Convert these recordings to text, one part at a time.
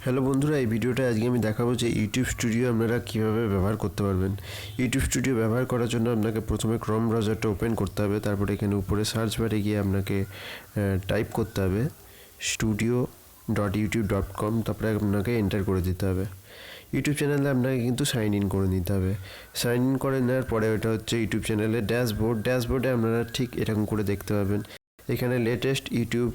Hello বন্ধুরা, এই ভিডিওটা আজকে আমি দেখাবো যে ইউটিউব স্টুডিও আপনারা কীভাবে ব্যবহার করতে পারবেন। ইউটিউব স্টুডিও ব্যবহার করার জন্য আপনাকে প্রথমে ক্রোম ব্রাউজারটা ওপেন করতে হবে। তারপরে এখানে উপরে সার্চ বারে গিয়ে আপনাকে টাইপ করতে হবে studio.youtube.com। তারপরে আপনাকে এন্টার করে দিতে হবে। ইউটিউব চ্যানেলে আপনাকে কিন্তু সাইন ইন করে নিতে হবে। সাইন ইন করে নেওয়ার পরে ওটা হচ্ছে ইউটিউব চ্যানেলের ড্যাশবোর্ডে আপনারা ঠিক এরকম করে দেখতে পাবেন। এখানে লেটেস্ট ইউটিউব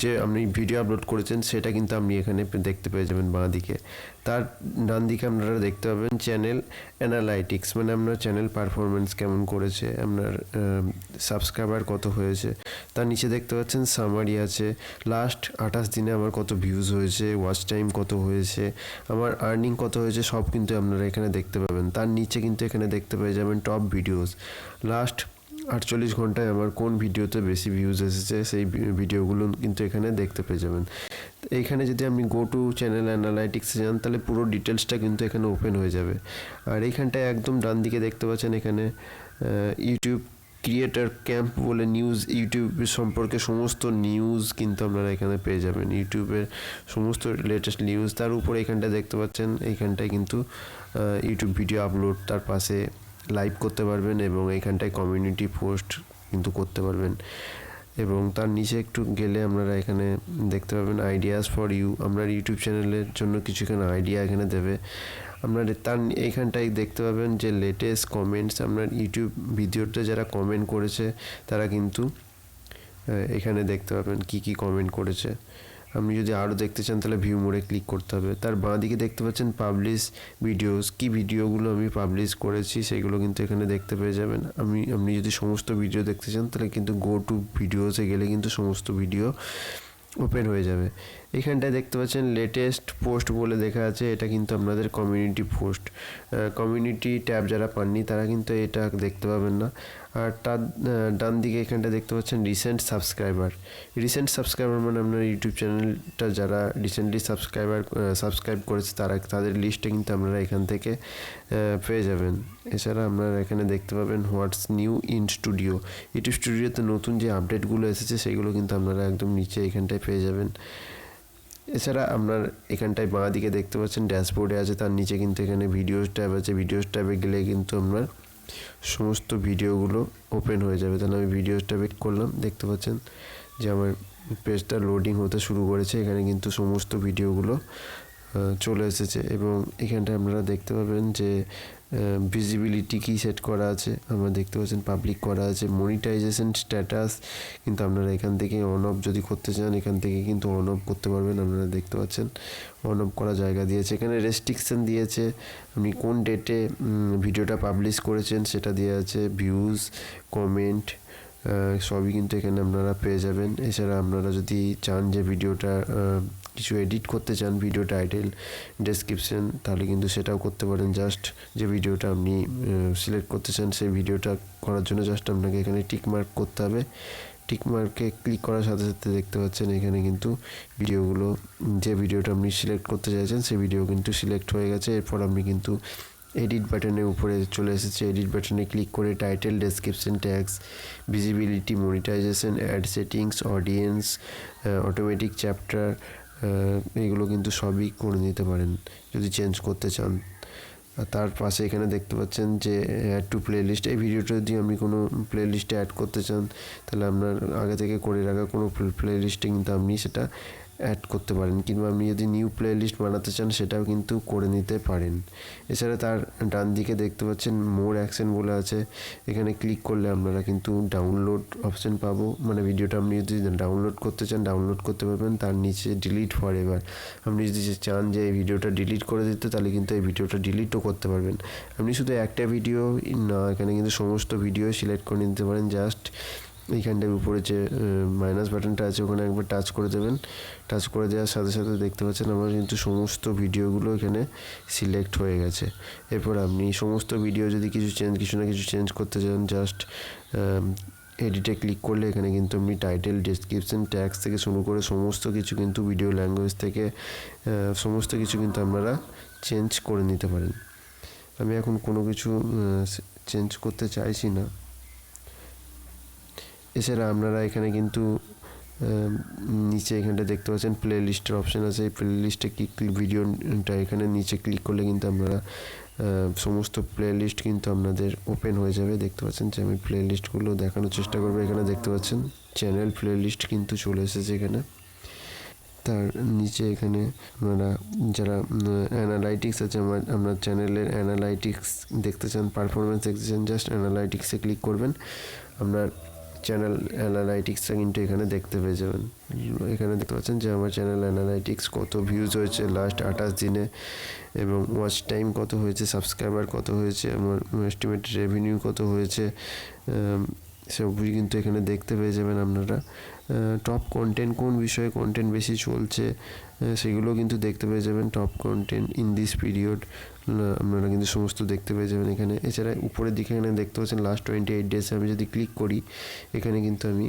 যে আপনি ভিডিও আপলোড করেছেন সেটা কিন্তু আপনি এখানে দেখতে পেয়ে যাবেন বাঁ দিকে। তার ডান দিকে আপনারা দেখতে পাবেন চ্যানেল অ্যানালাইটিক্স, মানে আপনার চ্যানেল পারফরমেন্স কেমন করেছে, আপনার সাবস্ক্রাইবার কত হয়েছে। তার নিচে দেখতে পাচ্ছেন সামারি আছে, লাস্ট 28 দিনে আমার কত ভিউজ হয়েছে, ওয়াচ টাইম কত হয়েছে, আমার আর্নিং কত হয়েছে, সব কিন্তু আপনারা এখানে দেখতে পাবেন। তার নিচে কিন্তু এখানে দেখতে পেয়ে যাবেন টপ ভিডিওস, লাস্ট 48 ঘন্টায় আমার কোন ভিডিওতে বেশি ভিউজ এসেছে সেই ভিডিওগুলো কিন্তু এখানে দেখতে পেয়ে যাবেন। এইখানে যদি আপনি গো টু চ্যানেল অ্যানালাইটিক্সে যান তাহলে পুরো ডিটেলসটা কিন্তু এখানে ওপেন হয়ে যাবে। আর এইখানটায় একদম ডান দিকে দেখতে পাচ্ছেন এখানে ইউটিউব ক্রিয়েটার ক্যাম্প বলে নিউজ, ইউটিউব সম্পর্কে সমস্ত নিউজ কিন্তু আপনারা এখানে পেয়ে যাবেন, ইউটিউবের সমস্ত লেটেস্ট নিউজ। তার উপরে এখানটায় দেখতে পাচ্ছেন এইখানটায় কিন্তু ইউটিউব ভিডিও আপলোড, তার পাশে লাইভ করতে পারবেন এবং এইখানটায় কমিউনিটি পোস্ট কিন্তু করতে পারবেন। এবং তার নিচে একটু গেলে আপনারা এখানে দেখতে পাবেন আইডিয়াস ফর ইউ, আপনার ইউটিউব চ্যানেলের জন্য কিছু এখানে আইডিয়া এখানে দেবে। আপনার তার এইখানটায় দেখতে পাবেন যে লেটেস্ট কমেন্টস, আপনার ইউটিউব ভিডিওতে যারা কমেন্ট করেছে তারা কিন্তু এখানে দেখতে পাবেন কি কি কমেন্ট করেছে। আপনি যদি আরও দেখতে চান তাহলে ভিউ মোডে ক্লিক করতে হবে। তার বাঁ দিকে দেখতে পাচ্ছেন পাবলিশ ভিডিওস, কি ভিডিওগুলো আমি পাবলিশ করেছি সেগুলো কিন্তু এখানে দেখতে পেয়ে যাবেন। আপনি যদি সমস্ত ভিডিও দেখতে চান তাহলে কিন্তু গো টু ভিডিওসে গেলে কিন্তু সমস্ত ভিডিও ওপেন হয়ে যাবে। এখানটায় দেখতে পাচ্ছেন লেটেস্ট পোস্ট বলে দেখা আছে, এটা কিন্তু আপনাদের কমিউনিটি পোস্ট। কমিউনিটি ট্যাব যারা পাননি তারা কিন্তু এটা দেখতে পাবেন না। আর তার ডান দিকে এখানটা দেখতে পাচ্ছেন রিসেন্ট সাবস্ক্রাইবার মানে আপনার ইউটিউব চ্যানেলটা যারা রিসেন্টলি সাবস্ক্রাইব করেছে তাদের লিস্টে কিন্তু আপনারা এখান থেকে পেয়ে যাবেন। এছাড়া আপনারা এখানে দেখতে পাবেন what's new in studio, YouTube স্টুডিওতে নতুন যে আপডেটগুলো এসেছে সেগুলো কিন্তু আপনারা একদম নিচে এখানটায় পেয়ে যাবেন। এছাড়া আপনার এখানটায় বাঁ দিকে দেখতে পাচ্ছেন ড্যাশবোর্ডে আছে, তার নিচে কিন্তু এখানে ভিডিওস ট্যাব আছে। ভিডিওস ট্যাবে গেলে কিন্তু আপনার সমস্ত ভিডিওগুলো ওপেন হয়ে যাবে। তাহলে আমি ভিডিওস ট্যাবে করলাম, দেখতে পাচ্ছেন যে আমার পেজটা লোডিং হতে শুরু করেছে। এখানে কিন্তু সমস্ত ভিডিওগুলো চলে এসেছে এবং এখানটায় আপনারা দেখতে পাবেন যে ভিজিবিলিটি কি সেট করা আছে, আমরা দেখতে পাচ্ছেন পাবলিক করা আছে। মনিটাইজেশন স্ট্যাটাস কিন্তু আপনারা এখান থেকে অন অফ যদি করতে চান এখান থেকে কিন্তু অন অফ করতে পারবেন। আপনারা দেখতে পাচ্ছেন অন অফ করা জায়গা দিয়েছে, এখানে রেস্ট্রিকশন দিয়েছে, আপনি কোন ডেটে ভিডিওটা পাবলিশ করেছেন সেটা দেওয়া আছে, ভিউজ, কমেন্ট সবই কিন্তু এখানে আপনারা পেয়ে যাবেন। এছাড়া আপনারা যদি চান যে ভিডিওটা কিছু এডিট করতে চান, ভিডিও টাইটেল, ডেসক্রিপশন, তাহলে কিন্তু সেটাও করতে পারেন। জাস্ট যে ভিডিওটা আপনি সিলেক্ট করতে চান সেই ভিডিওটা করার জন্য জাস্ট আপনাকে এখানে টিক মার্ক করতে হবে। টিক মার্কে ক্লিক করার সাথে সাথে দেখতে পাচ্ছেন এখানে কিন্তু ভিডিওগুলো, যে ভিডিওটা আপনি সিলেক্ট করতে চাইছেন সেই ভিডিও কিন্তু সিলেক্ট হয়ে গেছে। এরপর আপনি কিন্তু এডিট বাটনের উপরে চলে এসেছে, এডিট বাটনে ক্লিক করে title, description, tags, visibility, monetization, ad settings, audience, automatic chapter, এগুলো কিন্তু সবই করে নিতে পারেন যদি চেঞ্জ করতে চান। তার পাশে এখানে দেখতে পাচ্ছেন যে অ্যাড টু প্লেলিস্ট, এই ভিডিওটা যদি আপনি কোনো প্লেলিস্টে অ্যাড করতে চান তাহলে আপনার আগে থেকে করে রাখা কোনো প্লেলিস্টে কিন্তু আপনি সেটা অ্যাড করতে পারেন, কিংবা আপনি যদি নিউ প্লেলিস্ট বানাতে চান সেটাও কিন্তু করে নিতে পারেন। এছাড়া তার ডান দিকে দেখতে পাচ্ছেন মোর অ্যাকশন বলে আছে, এখানে ক্লিক করলে আপনারা কিন্তু ডাউনলোড অপশন পাবো, মানে ভিডিওটা আপনি যদি ডাউনলোড করতে চান ডাউনলোড করতে পারবেন। তার নিচে ডিলিট ফর এভার, আপনি যদি চান যে এই ভিডিওটা ডিলিট করে দিতে তাহলে কিন্তু এই ভিডিওটা ডিলিটও করতে পারবেন। আপনি শুধু একটা ভিডিও না, এখানে কিন্তু সমস্ত ভিডিও সিলেক্ট করে নিতে পারেন। জাস্ট এইখানটার উপরে যে মাইনাস বাটনটা আছে ওখানে একবার টাচ করে দেবেন। টাচ করে দেওয়ার সাথে সাথে দেখতে পাচ্ছেন আমার কিন্তু সমস্ত ভিডিওগুলো এখানে সিলেক্ট হয়ে গেছে। এরপর আপনি সমস্ত ভিডিও যদি কিছু না কিছু চেঞ্জ করতে চান জাস্ট এডিটে ক্লিক করলে এখানে কিন্তু আপনি টাইটেল, ডেসক্রিপশন, ট্যাগস থেকে শুরু করে সমস্ত কিছু কিন্তু ভিডিও ল্যাঙ্গুয়েজ থেকে সমস্ত কিছু কিন্তু আপনারা চেঞ্জ করে নিতে পারেন। আমি এখন কোনো কিছু চেঞ্জ করতে চাইছি না। এছাড়া আপনারা এখানে কিন্তু নিচে এখানটা দেখতে পাচ্ছেন প্লে লিস্টের অপশান আছে। এই প্লে লিস্টে ভিডিওটা এখানে নিচে ক্লিক করলে কিন্তু আপনারা সমস্ত প্লে লিস্ট কিন্তু আপনাদের ওপেন হয়ে যাবে। দেখতে পাচ্ছেন যে আমি প্লে লিস্টগুলো দেখানোর চেষ্টা করবো। এখানে দেখতে পাচ্ছেন চ্যানেল প্লে লিস্ট কিন্তু চলে এসেছে এখানে। তার নিচে এখানে আপনারা যারা অ্যানালাইটিক্স আছে, আপনার চ্যানেলের অ্যানালাইটিক্স দেখতে চান, পারফরমেন্স দেখতে চান, জাস্ট অ্যানালাইটিক্সে ক্লিক করবেন, আপনার চ্যানেল অ্যানালাইটিক্সটা কিন্তু এখানে দেখতে পেয়ে যাবেন। এখানে দেখতে পাচ্ছেন যে আমার চ্যানেল অ্যানালাইটিক্স কত ভিউজ হয়েছে লাস্ট 28 দিনে, এবং ওয়াচ টাইম কত হয়েছে, সাবস্ক্রাইবার কত হয়েছে, আমার এস্টিমেটেড রেভিনিউ কত হয়েছে, সবই কিন্তু এখানে দেখতে পেয়ে যাবেন আপনারা। টপ কন্টেন্ট, কোন বিষয়ে কন্টেন্ট বেশি চলছে সেগুলো কিন্তু দেখতে পেয়ে যাবেন। Top contained in this period আপনারা কিন্তু সমস্ত দেখতে পেয়ে যাবেন এখানে। এছাড়া উপরের দিকে এখানে দেখতে পাচ্ছেন লাস্ট 28 ডেজ। আমি যদি ক্লিক করি এখানে কিন্তু আমি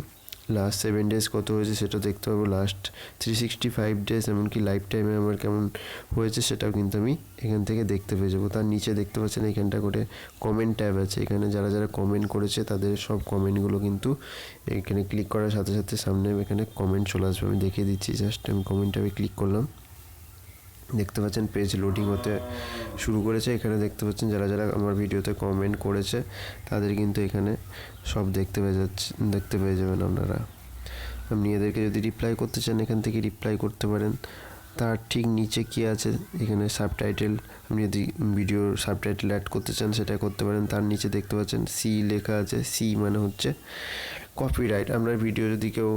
লাস্ট 7 ডেজ কত হয়েছে সেটা দেখতে পাবো, লাস্ট 365 ডেজ, এমনকি লাইফ টাইমে আমার কেমন হয়েছে সেটাও কিন্তু আমি এখান থেকে দেখতে পেয়ে যাবো। তার নিচে দেখতে পাচ্ছেন এখানটা করে কমেন্ট ট্যাব আছে। এখানে যারা যারা কমেন্ট করেছে তাদের সব কমেন্টগুলো কিন্তু এখানে ক্লিক করার সাথে সাথে সামনে এখানে কমেন্ট চলে আসবে। আমি দেখিয়ে দিচ্ছি, জাস্ট আমি কমেন্ট ট্যাবে ক্লিক করলাম, দেখতে পাচ্ছেন পেজ লোডিং হতে শুরু করেছে। এখানে দেখতে পাচ্ছেন যারা যারা আমার ভিডিওতে কমেন্ট করেছে তাদের কিন্তু এখানে সব দেখতে পেয়ে যাবেন আপনারা। আপনি এদেরকে যদি রিপ্লাই করতে চান এখান থেকে রিপ্লাই করতে পারেন। তার ঠিক নিচে কি আছে এখানে সাবটাইটেল, আপনি যদি ভিডিওর সাবটাইটেল অ্যাড করতে চান সেটা করতে পারেন। তার নিচে দেখতে পাচ্ছেন সি লেখা আছে। সি মানে হচ্ছে কপিরাইট। আপনার ভিডিও যদি কেউ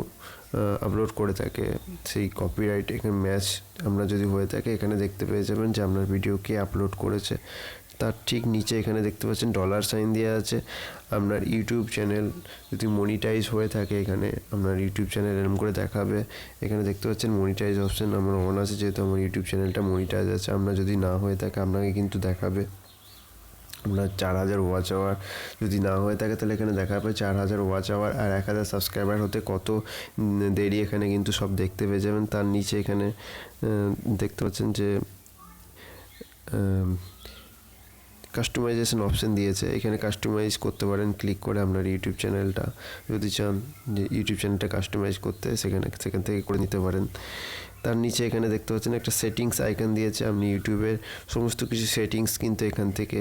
আপলোড করে থাকে সেই কপিরাইট এখানে ম্যাচ আমরা যদি হয়ে থাকে এখানে দেখতে পেয়ে যাবেন যে আপনার ভিডিও কে আপলোড করেছে। তার ঠিক নিচে এখানে দেখতে পাচ্ছেন $সাইন দেওয়া আছে। আপনার ইউটিউব চ্যানেল যদি মনিটাইজ হয়ে থাকে এখানে আপনার ইউটিউব চ্যানেল এরকম করে দেখাবে। এখানে দেখতে পাচ্ছেন মনিটাইজ অপশান আমার অন আছে, যেহেতু আমার ইউটিউব চ্যানেলটা মনিটাইজ আছে। আপনার যদি না হয়ে থাকে আপনাকে কিন্তু দেখাবে আপনার 4000 ওয়াচ আওয়ার যদি না হয়ে থাকে তাহলে এখানে দেখাবে 4000 ওয়াচ আওয়ার আর 1000 সাবস্ক্রাইবার হতে কত দেরি, এখানে কিন্তু সব দেখতে পেয়ে যাবেন। তার নিচে এখানে দেখতে পাচ্ছেন যে কাস্টমাইজেশন অপশান দিয়েছে। এখানে কাস্টমাইজ করতে পারেন ক্লিক করে আপনার ইউটিউব চ্যানেলটা, যদি চান যে ইউটিউব চ্যানেলটা কাস্টমাইজ করতে সেখান থেকে করে নিতে পারেন। তার নিচে এখানে দেখতে পাচ্ছেন একটা সেটিংস আইকন দিয়েছে। আপনি ইউটিউবের সমস্ত কিছু সেটিংস কিন্তু এখান থেকে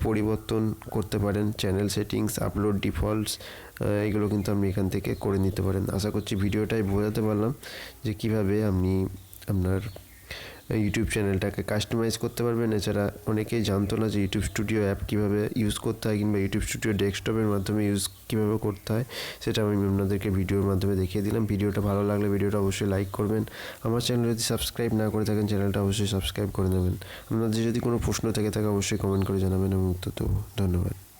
পরিবর্তন করতে পারেন। চ্যানেল সেটিংস, আপলোড ডিফল্টস, এগুলো কিন্তু আপনি এখান থেকে করে নিতে পারেন। আশা করছি ভিডিওটাই বোঝাতে পারলাম যে কীভাবে আপনি আপনার ইউটিউব চ্যানেলটাকে কাস্টমাইজ করতে পারবেন। এছাড়া অনেকেই জানতো না যে ইউটিউব স্টুডিও অ্যাপ কীভাবে ইউজ করতে হয়, কিংবা ইউটিউব স্টুডিও ডেস্কটপের মাধ্যমে ইউজ কীভাবে করতে হয় সেটা আমি আপনাদেরকে ভিডিওর মাধ্যমে দেখিয়ে দিলাম। ভিডিওটা ভালো লাগলে ভিডিওটা অবশ্যই লাইক করবেন। আমার চ্যানেল যদি সাবস্ক্রাইব না করে থাকেন চ্যানেলটা অবশ্যই সাবস্ক্রাইব করে নেবেন। আপনাদের যদি কোনো প্রশ্ন থেকে থাকে অবশ্যই কমেন্ট করে জানাবেন এবং উত্তর দেবো। ধন্যবাদ।